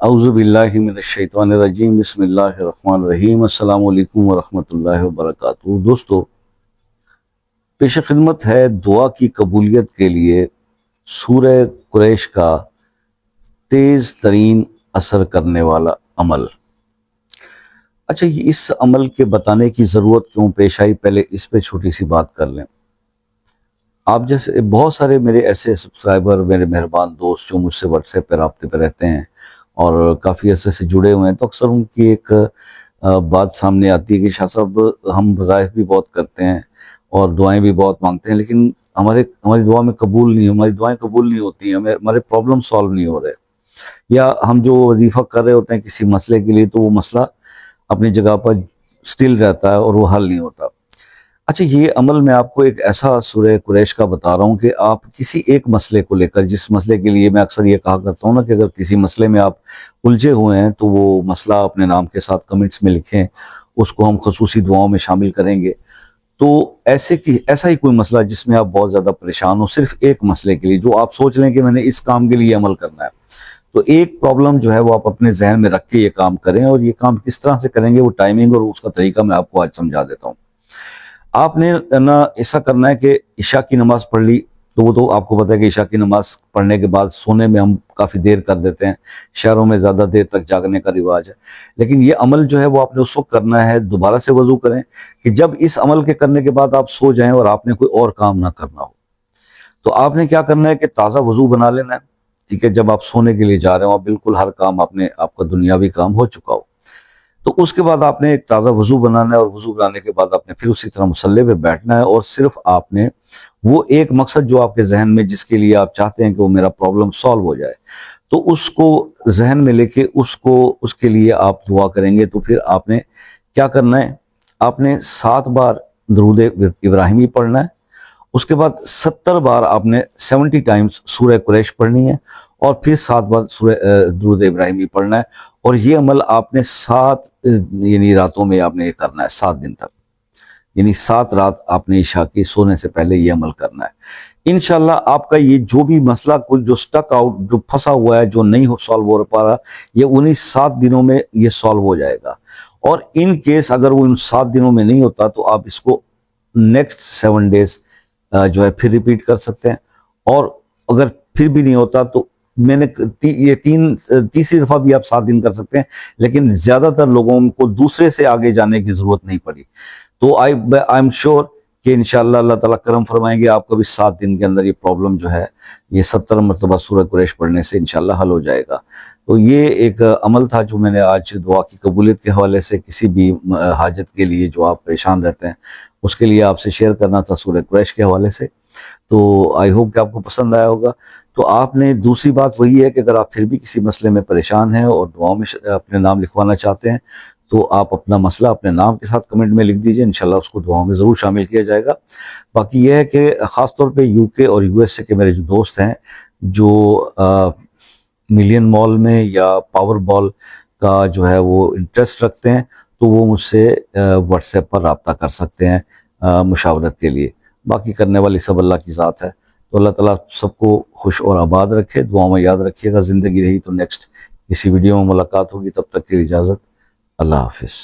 औज़ुबिल्लाहि मिनश्शैतानिर्रजीम बिस्मिल्लाहिर्रहमानिर्रहीम अस्सलामु अलैकुम वरहमतुल्लाहि वबरकातुहू। दोस्तों, पेश खिदमत है दुआ की कबूलियत के लिए सूरह कुरैश का तेज़ तरीन असर करने वाला अमल। अच्छा, ये इस अमल के बताने की ज़रूरत क्यों पेश आई, पहले इस पे छोटी सी बात कर लें। आप जैसे बहुत सारे मेरे ऐसे सब्सक्राइबर, मेरे मेहरबान दोस्त जो मुझसे व्हाट्सएप पर राब्ते पे रहते हैं और काफ़ी अरसे से जुड़े हुए हैं, तो अक्सर उनकी एक बात सामने आती है कि शाह साहब, हम वज़ाइफ भी बहुत करते हैं और दुआएं भी बहुत मांगते हैं, लेकिन हमारी दुआ में कबूल नहीं, हमारी दुआएं कबूल नहीं होती हैं, हमारे प्रॉब्लम सॉल्व नहीं हो रहे, या हम जो वजीफ़ा कर रहे होते हैं किसी मसले के लिए, तो वो मसला अपनी जगह पर स्टिल रहता है और वो हल नहीं होता। अच्छा, ये अमल मैं आपको एक ऐसा सूरह कुरैश का बता रहा हूँ कि आप किसी एक मसले को लेकर, जिस मसले के लिए मैं अक्सर ये कहा करता हूँ ना कि अगर किसी मसले में आप उलझे हुए हैं तो वो मसला अपने नाम के साथ कमेंट्स में लिखें, उसको हम खुसूसी दुआओं में शामिल करेंगे। तो ऐसा ही कोई मसला जिसमें आप बहुत ज़्यादा परेशान हो, सिर्फ एक मसले के लिए, जो आप सोच लें कि मैंने इस काम के लिए अमल करना है, तो एक प्रॉब्लम जो है वो आप अपने जहन में रख के ये काम करें। और ये काम किस तरह से करेंगे, वो टाइमिंग और उसका तरीका मैं आपको आज समझा देता हूँ। आपने ना ऐसा करना है कि इशा की नमाज पढ़ ली, तो वो तो आपको पता है कि इशा की नमाज पढ़ने के बाद सोने में हम काफ़ी देर कर देते हैं, शहरों में ज़्यादा देर तक जागने का रिवाज है। लेकिन ये अमल जो है वो आपने उस वक्त करना है, दोबारा से वज़ू करें कि जब इस अमल के करने के बाद आप सो जाएं और आपने कोई और काम ना करना हो। तो आपने क्या करना है कि ताज़ा वज़ू बना लेना है, ठीक है। जब आप सोने के लिए जा रहे हो, आप बिल्कुल हर काम आपका दुनियावी काम हो चुका हो, तो उसके बाद आपने एक ताज़ा वज़ू बनाना है और वज़ू बनाने के बाद आपने फिर उसी तरह मुसल्ले पे बैठना है और सिर्फ आपने वो एक मकसद जो आपके जहन में, जिसके लिए आप चाहते हैं कि वो मेरा प्रॉब्लम सॉल्व हो जाए, तो उसको जहन में लेके उसके लिए आप दुआ करेंगे। तो फिर आपने क्या करना है, आपने 7 बार दरूद इब्राहिमी पढ़ना है। उसके बाद 70 बार आपने 70 टाइम्स सूरह कुरैश पढ़नी है और फिर 7 बार सूरह दुरूद इब्राहिमी पढ़ना है। और ये अमल आपने 7 यानी रातों में आपने ये करना है, 7 दिन तक, यानी 7 रात आपने इशा के सोने से पहले ये अमल करना है। इंशाल्लाह आपका ये जो भी मसला, कुछ जो स्टक आउट, जो फंसा हुआ है, जो नहीं सॉल्व हो पा रहा, ये उन्हीं 7 दिनों में ये सॉल्व हो जाएगा। और इन केस अगर वो इन 7 दिनों में नहीं होता, तो आप इसको नेक्स्ट 7 डेज जो है फिर रिपीट कर सकते हैं। और अगर फिर भी नहीं होता, तो ये तीसरी दफा भी आप 7 दिन कर सकते हैं, लेकिन ज्यादातर लोगों को दूसरे से आगे जाने की जरूरत नहीं पड़ी। तो आई एम श्योर कि इंशाअल्लाह अल्लाह ताला करम फरमाएंगे, आपका भी 7 दिन के अंदर ये प्रॉब्लम जो है, ये 70 मरतबा सूरह कुरैश पढ़ने से इंशाअल्लाह हल हो जाएगा। तो ये एक अमल था जो मैंने आज दुआ की कबूलियत के हवाले से, किसी भी हाजत के लिए जो आप परेशान रहते हैं उसके लिए आपसे शेयर करना था सूरह कुरैश के हवाले से। तो आई होप कि आपको पसंद आया होगा। तो आपने दूसरी बात वही है कि अगर आप फिर भी किसी मसले में परेशान हैं और दुआओं में अपने नाम लिखवाना चाहते हैं, तो आप अपना मसला अपने नाम के साथ कमेंट में लिख दीजिए, इंशाल्लाह उसको दुआओं में ज़रूर शामिल किया जाएगा। बाकी यह है कि ख़ास तौर पे यूके और यूएसए के मेरे जो दोस्त हैं, जो मिलियन मॉल में या पावर बॉल का जो है वो इंटरेस्ट रखते हैं, तो वो मुझसे व्हाट्सएप पर रब्ता कर सकते हैं मुशावरत के लिए। बाकी करने वाली सब अल्लाह की ज़ात है। तो अल्लाह ताला सबको खुश और आबाद रखे, दुआओं में याद रखिएगा। ज़िंदगी रही तो नेक्स्ट किसी वीडियो में मुलाकात होगी, तब तक की इजाज़त, अल्लाह हाफिज़।